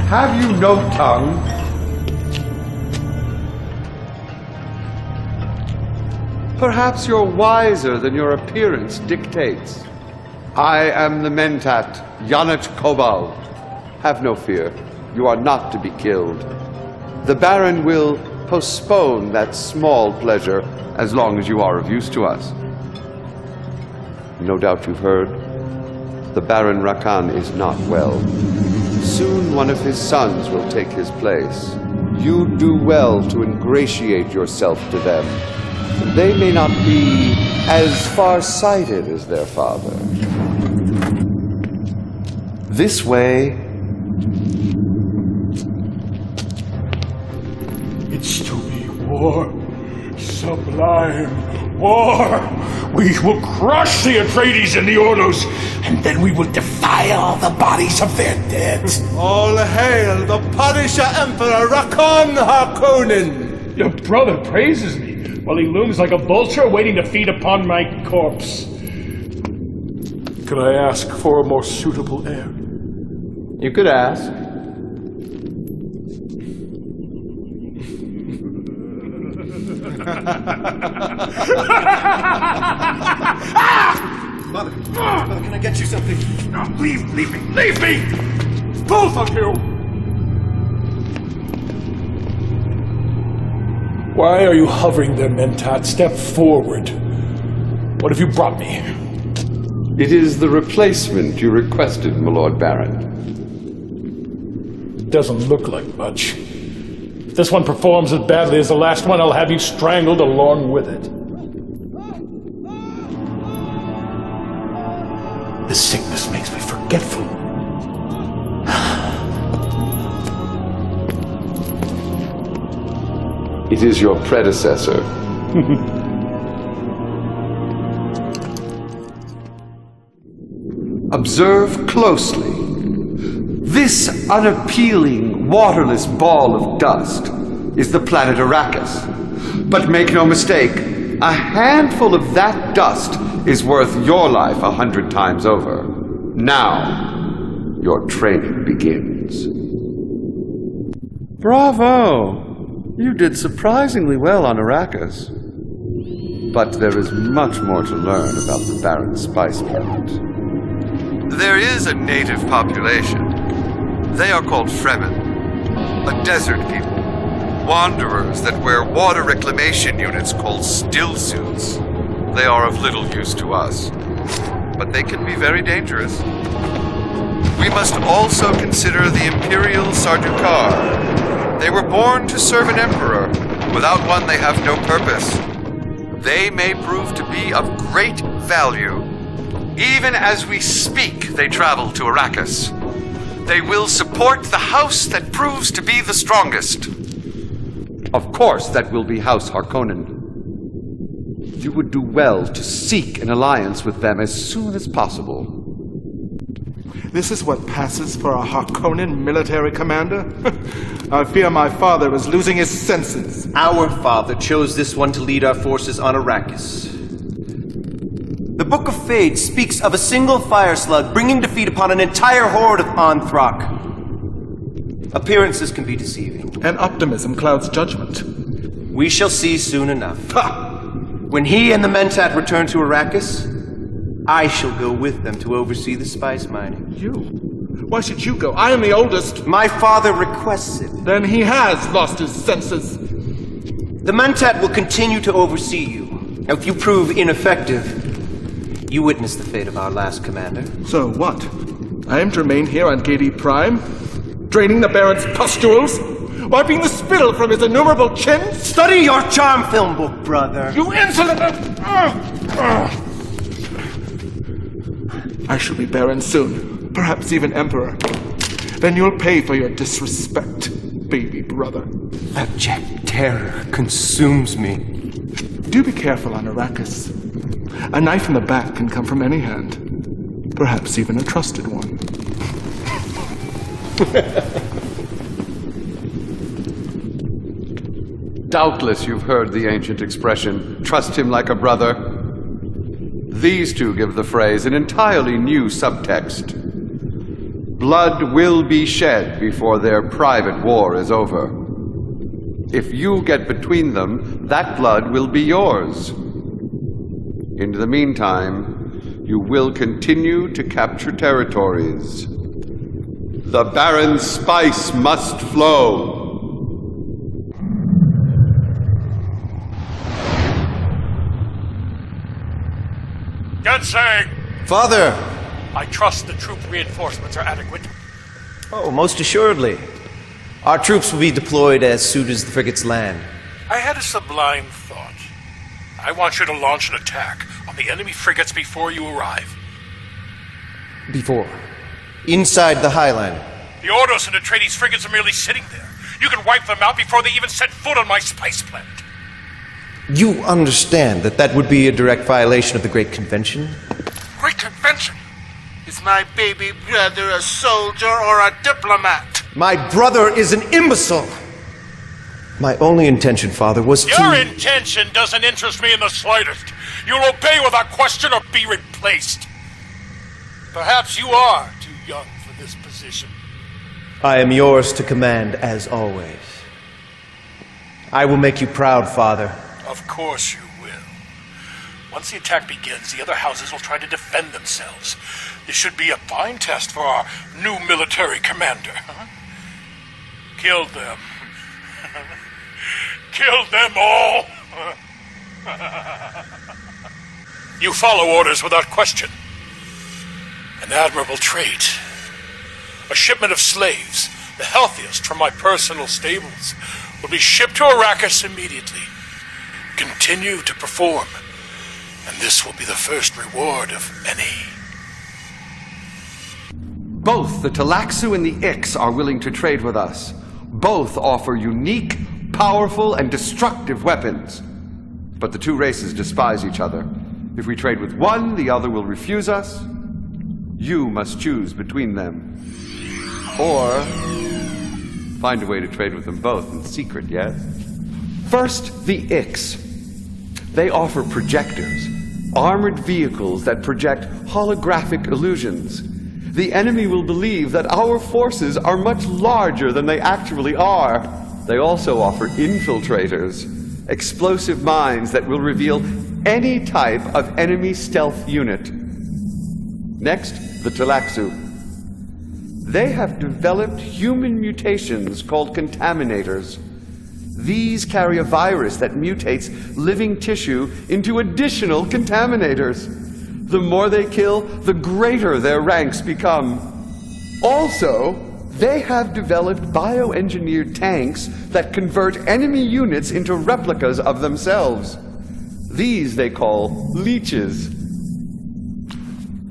Have you no tongue? Perhaps you're wiser than your appearance dictates. I am the Mentat, Yanich Kobal. Have no fear. You are not to be killed. The Baron will postpone that small pleasure as long as you are of use to us. No doubt you've heard. The Baron Rakan is not well. Soon one of his sons will take his place. You do well to ingratiate yourself to them. They may not be as far-sighted as their father. This way. It's to be war, sublime war. We will crush the Atreides and the Ordos, and then we will defile the bodies of their dead. All hail the Punisher Emperor Rakon Harkonnen! Your brother praises me, while he looms like a vulture waiting to feed upon my corpse. Could I ask for a more suitable heir? You could ask. Mother, can I get you something? No, leave me! Leave me! Both of you! Why are you hovering there, Mentat? Step forward. What have you brought me? It is the replacement you requested, my Lord Baron. Doesn't look like much. If this one performs as badly as the last one, I'll have you strangled along with it. This sickness makes me forgetful. It is your predecessor. Observe closely. This unappealing, waterless ball of dust is the planet Arrakis. But make no mistake, a handful of that dust is worth your life 100 times over. Now, your training begins. Bravo! You did surprisingly well on Arrakis. But there is much more to learn about the Barren Spice Planet. There is a native population. They are called Fremen, a desert people. Wanderers that wear water reclamation units called still suits. They are of little use to us, but they can be very dangerous. We must also consider the Imperial Sardaukar. They were born to serve an emperor. Without one, they have no purpose. They may prove to be of great value. Even as we speak, they travel to Arrakis. They will support the house that proves to be the strongest. Of course, that will be House Harkonnen. You would do well to seek an alliance with them as soon as possible. This is what passes for a Harkonnen military commander? I fear my father is losing his senses. Our father chose this one to lead our forces on Arrakis. The Book of Fade speaks of a single fire slug bringing defeat upon an entire horde of Anthrok. Appearances can be deceiving. And optimism clouds judgment. We shall see soon enough. Ha! When he and the Mentat return to Arrakis, I shall go with them to oversee the spice mining. You? Why should you go? I am the oldest. My father requests it. Then he has lost his senses. The Mentat will continue to oversee you. Now, if you prove ineffective, you witnessed the fate of our last commander. So what? I am to remain here on Gedi Prime? Draining the Baron's pustules? Wiping the spittle from his innumerable chins? Study your charm film book, brother. You insolent... I shall be Baron soon. Perhaps even Emperor. Then you'll pay for your disrespect, baby brother. Abject terror consumes me. Do be careful on Arrakis. A knife in the back can come from any hand. Perhaps even a trusted one. Doubtless you've heard the ancient expression, trust him like a brother. These two give the phrase an entirely new subtext. Blood will be shed before their private war is over. If you get between them, that blood will be yours. In the meantime, you will continue to capture territories. The Baron's spice must flow. Gensang! Father! I trust the troop reinforcements are adequate. Oh, most assuredly. Our troops will be deployed as soon as the frigates land. I had a sublime thought. I want you to launch an attack on the enemy frigates before you arrive. Before. Inside the Highland. The Ordos and Atreides frigates are merely sitting there. You can wipe them out before they even set foot on my spice planet. You understand that that would be a direct violation of the Great Convention? Great Convention? Is my baby brother a soldier or a diplomat? My brother is an imbecile! My only intention, Father, was to... Your intention doesn't interest me in the slightest. You'll obey without question or be replaced. Perhaps you are too young for this position. I am yours to command, as always. I will make you proud, Father. Of course you will. Once the attack begins, the other houses will try to defend themselves. This should be a fine test for our new military commander. Kill them. Kill them all! You follow orders without question. An admirable trait. A shipment of slaves, the healthiest from my personal stables, will be shipped to Arrakis immediately. Continue to perform, and this will be the first reward of many. Both the Talaxu and the Ix are willing to trade with us. Both offer unique, powerful, and destructive weapons. But the two races despise each other. If we trade with one, the other will refuse us. You must choose between them. Or find a way to trade with them both in secret, yes? First, the Ix. They offer projectors, armored vehicles that project holographic illusions. The enemy will believe that our forces are much larger than they actually are. They also offer infiltrators, explosive mines that will reveal any type of enemy stealth unit. Next, the Talaxu. They have developed human mutations called contaminators. These carry a virus that mutates living tissue into additional contaminators. The more they kill, the greater their ranks become. Also, they have developed bioengineered tanks that convert enemy units into replicas of themselves. These they call leeches.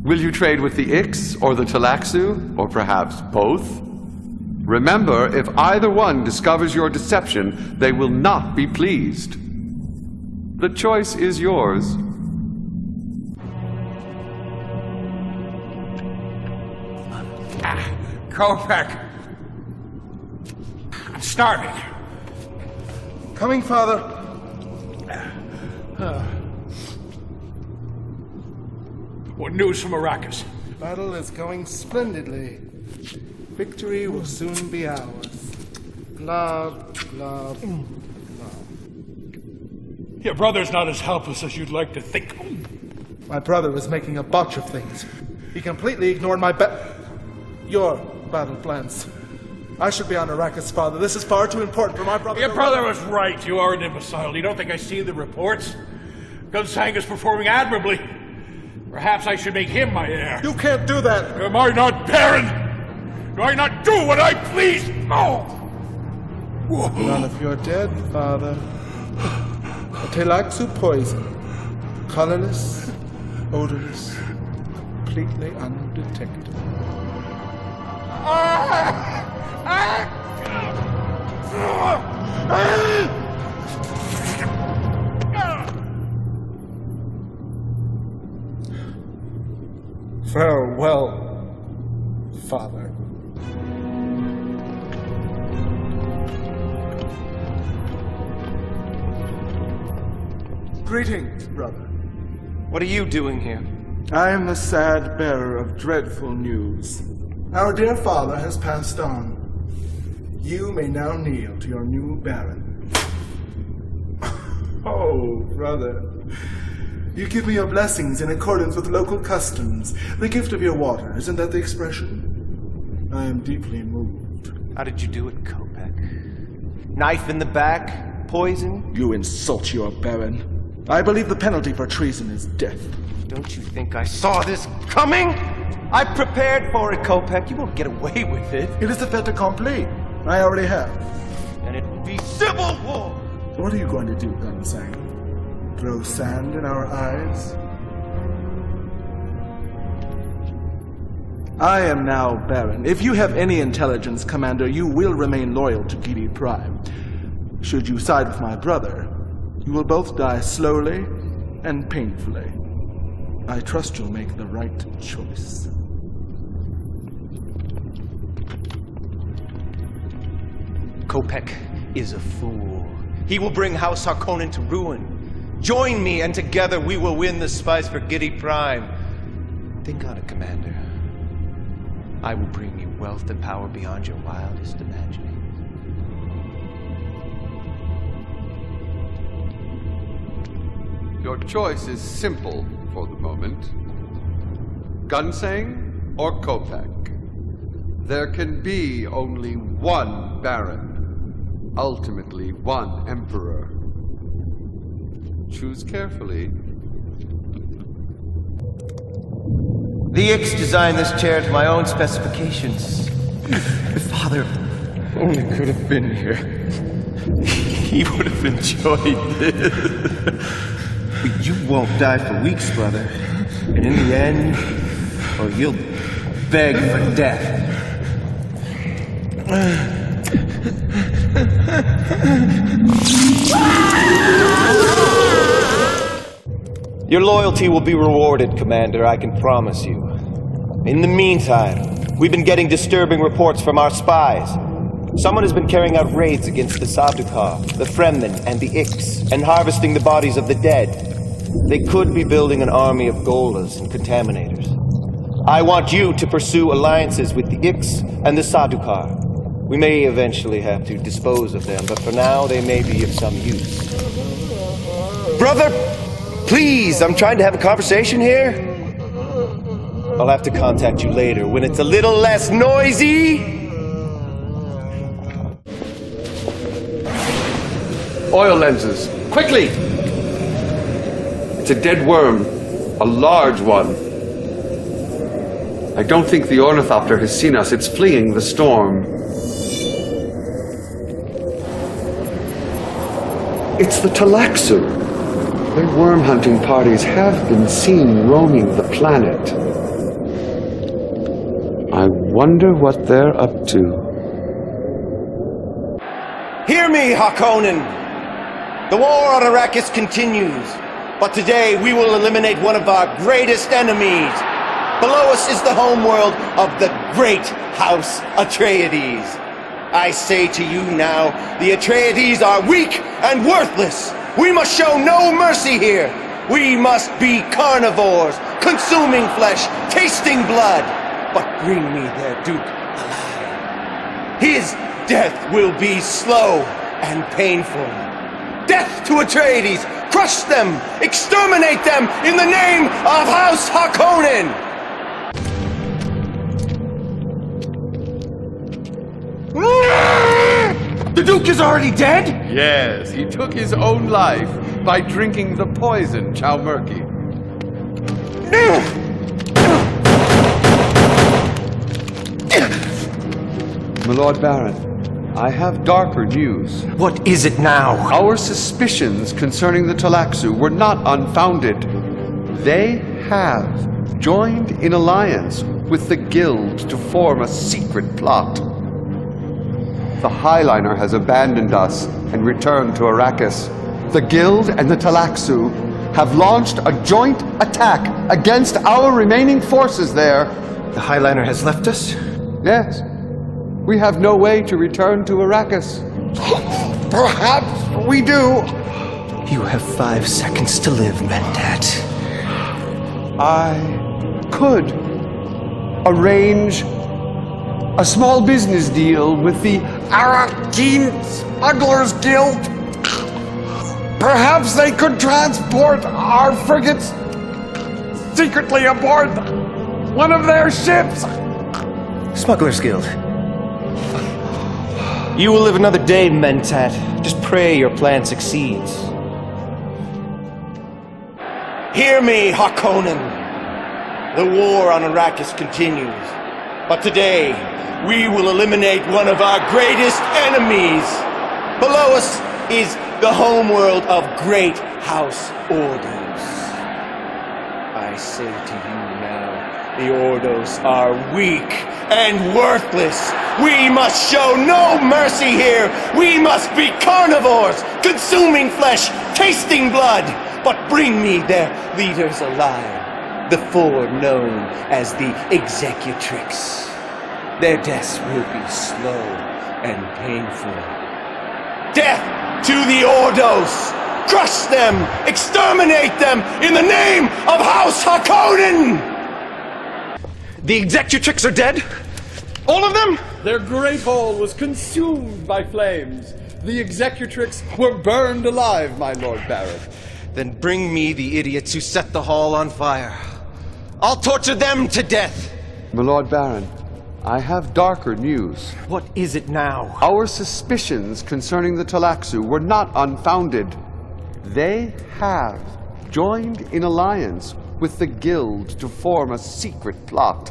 Will you trade with the Ix or the Talaxu, or perhaps both? Remember, if either one discovers your deception, they will not be pleased. The choice is yours. Kopek! I'm starving. Coming, Father. What news from Arrakis? Battle is going splendidly. Victory will soon be ours. Blah, blah, blah. Your brother's not as helpless as you'd like to think. My brother was making a botch of things. He completely ignored your battle plans. I should be on Arrakis, Father. This is far too important for my brother. Your brother was right. You are an imbecile. You don't think I see the reports? Gunsang is performing admirably. Perhaps I should make him my heir. You can't do that. Am I not Baron? Do I not do what I please? No! None of you're dead, Father. A Talaxu poison. Colorless, odorless, completely undetectable. Farewell, Father. Greetings, brother. What are you doing here? I am the sad bearer of dreadful news. Our dear father has passed on. You may now kneel to your new Baron. Oh, brother. You give me your blessings in accordance with local customs. The gift of your water, isn't that the expression? I am deeply moved. How did you do it, Kopek? Knife in the back? Poison? You insult your Baron. I believe the penalty for treason is death. Don't you think I saw this coming? I prepared for it, Kopek. You won't get away with it. It is a fait accompli. I already have. And it will be civil war! What are you going to do, Gunsang? Throw sand in our eyes? I am now Baron. If you have any intelligence, Commander, you will remain loyal to Gidi Prime. Should you side with my brother, you will both die slowly and painfully. I trust you'll make the right choice. Kopek is a fool. He will bring House Harkonnen to ruin. Join me, and together we will win the spice for Gidi Prime. Think on it, Commander. I will bring you wealth and power beyond your wildest imagining. Your choice is simple for the moment. Gunsang or Kopek? There can be only one Baron, ultimately one Emperor. Choose carefully. The Ix designed this chair to my own specifications. If Father only could have been here, he would have enjoyed this. But you won't die for weeks, brother. And in the end, or you'll beg for death. Your loyalty will be rewarded, Commander, I can promise you. In the meantime, we've been getting disturbing reports from our spies. Someone has been carrying out raids against the Sardaukar, the Fremen, and the Ix, and harvesting the bodies of the dead. They could be building an army of Golas and Contaminators. I want you to pursue alliances with the Ix and the Sardaukar. We may eventually have to dispose of them, but for now they may be of some use. Brother, please, I'm trying to have a conversation here. I'll have to contact you later when it's a little less noisy. Oil lenses, quickly! It's a dead worm, a large one. I don't think the ornithopter has seen us. It's fleeing the storm. It's the Talaxu. Their worm-hunting parties have been seen roaming the planet. I wonder what they're up to. Hear me, Harkonnen! The war on Arrakis continues, but today we will eliminate one of our greatest enemies. Below us is the homeworld of the great House Atreides. I say to you now, the Atreides are weak and worthless. We must show no mercy here. We must be carnivores, consuming flesh, tasting blood. But bring me their Duke alive. His death will be slow and painful. Death to Atreides! Crush them! Exterminate them in the name of House Harkonnen! The Duke is already dead? Yes, he took his own life by drinking the poison Chow Murky. My Lord Baron, I have darker news. What is it now? Our suspicions concerning the Talaxu were not unfounded. They have joined in alliance with the Guild to form a secret plot. The Highliner has abandoned us and returned to Arrakis. The Guild and the Talaxu have launched a joint attack against our remaining forces there. The Highliner has left us? Yes. We have no way to return to Arrakis. Perhaps we do. You have 5 seconds to live, Mentat. I could arrange a small business deal with the Harkonnen Smugglers Guild. Perhaps they could transport our frigates secretly aboard one of their ships. Smugglers Guild. You will live another day, Mentat. Just pray your plan succeeds. Hear me, Harkonnen. The war on Arrakis continues. But today, we will eliminate one of our greatest enemies. Below us is the homeworld of great House Ordos. I say to you now, the Ordos are weak and worthless. We must show no mercy here. We must be carnivores, consuming flesh, tasting blood. But bring me their leaders alive, the four known as the Executrix. Their deaths will be slow and painful. Death to the Ordos! Crush them! Exterminate them in the name of House Harkonnen! The Executrix are dead? All of them? Their great hall was consumed by flames. The Executrix were burned alive, my Lord Baron. Then bring me the idiots who set the hall on fire. I'll torture them to death! My Lord Baron, I have darker news. What is it now? Our suspicions concerning the Talaxu were not unfounded. They have joined in alliance with the Guild to form a secret plot.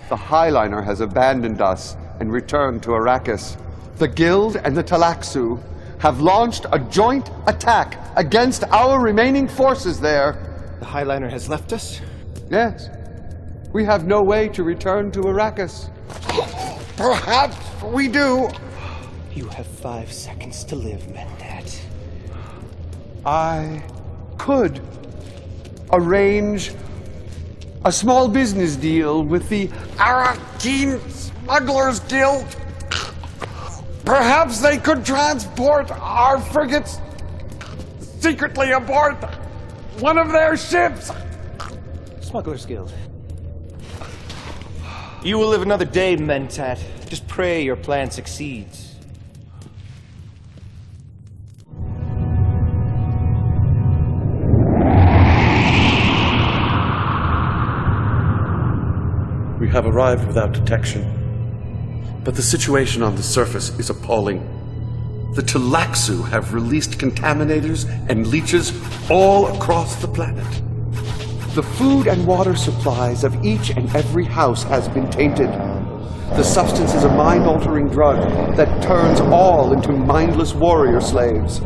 The Highliner has abandoned us and returned to Arrakis. The Guild and the Talaxu have launched a joint attack against our remaining forces there. The Highliner has left us? Yes. We have no way to return to Arrakis. Perhaps we do. You have 5 seconds to live, Mentat. I could arrange a small business deal with the Harkonnen Smugglers Guild. Perhaps they could transport our frigates secretly aboard one of their ships. Smugglers Guild. You will live another day, Mentat. Just pray your plan succeeds. We have arrived without detection, but the situation on the surface is appalling. The Talaxu have released contaminators and leeches all across the planet. The food and water supplies of each and every house has been tainted. The substance is a mind-altering drug that turns all into mindless warrior slaves.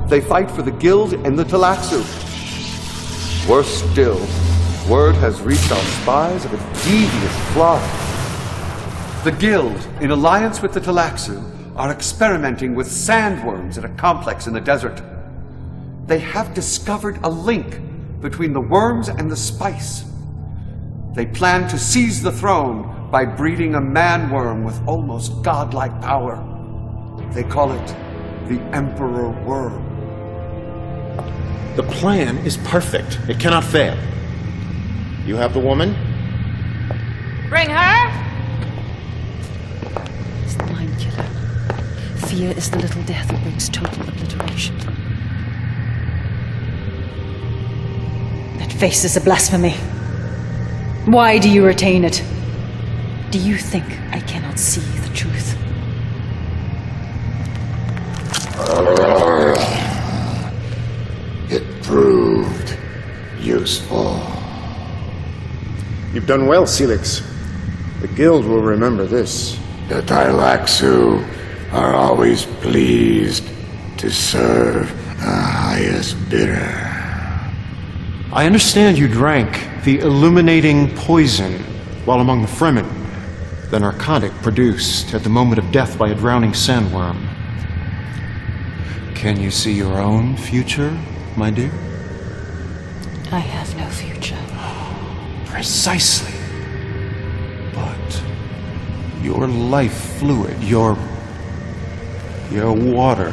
They fight for the Guild and the Talaxu. Worse still, word has reached our spies of a devious plot. The Guild, in alliance with the Talaxu, are experimenting with sandworms at a complex in the desert. They have discovered a link between the worms and the spice. They plan to seize the throne by breeding a man-worm with almost godlike power. They call it the Emperor Worm. The plan is perfect. It cannot fail. You have the woman? Bring her! It's the mind killer. Fear is the little death that brings total obliteration. That face is a blasphemy. Why do you retain it? Do you think I cannot see the truth? It proved useful. You've done well, Celix. The Guild will remember this. The Talaxu are always pleased to serve the highest bidder. I understand you drank the illuminating poison while among the Fremen, the narcotic produced at the moment of death by a drowning sandworm. Can you see your own future, my dear? I have no future. Precisely. But your life fluid, your water,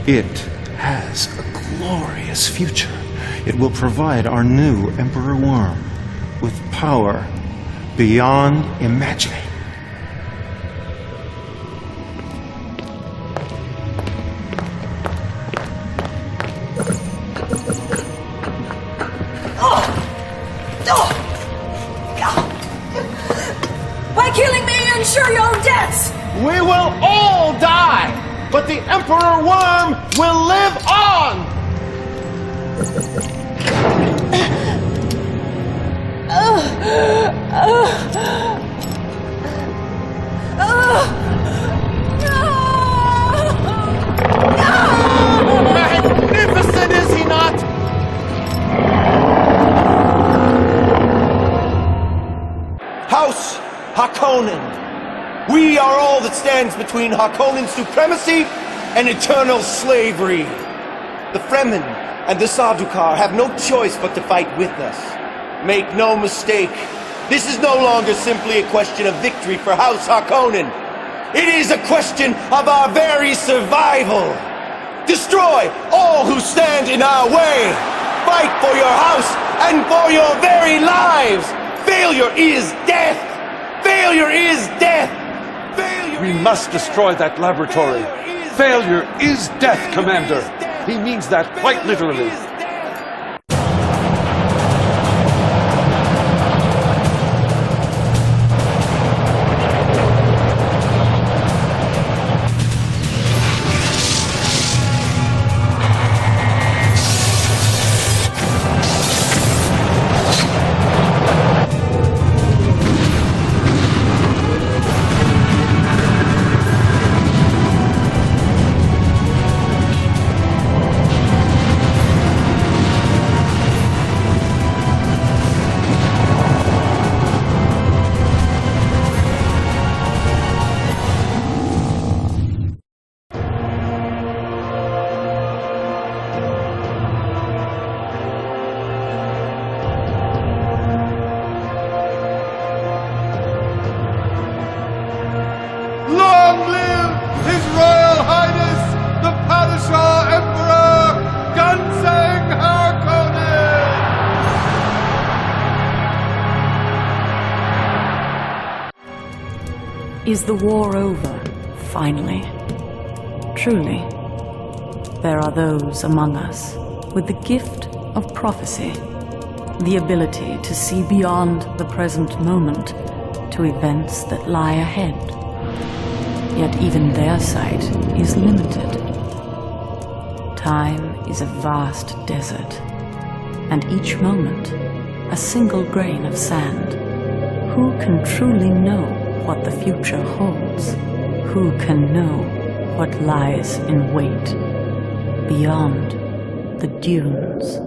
it has a glorious future. It will provide our new Emperor Worm with power beyond imagining. By killing me, you ensure your own deaths! We will all die, but the Emperor Worm will live on! Magnificent, is he not? House Harkonnen. We are all that stands between Harkonnen's supremacy and eternal slavery. The Fremen and the Sardaukar have no choice but to fight with us. Make no mistake, this is no longer simply a question of victory for House Harkonnen. It is a question of our very survival. Destroy all who stand in our way. Fight for your house and for your very lives. Failure is death. Failure is death. Failure We must destroy that laboratory. Failure is death, Commander. He means that quite literally. Long live His Royal Highness, the Padishah Emperor, Gunsang Harkonnen! Is the war over, finally? Truly, there are those among us with the gift of prophecy, the ability to see beyond the present moment to events that lie ahead. Yet even their sight is limited. Time is a vast desert, and each moment a single grain of sand. Who can truly know what the future holds? Who can know what lies in wait beyond the dunes?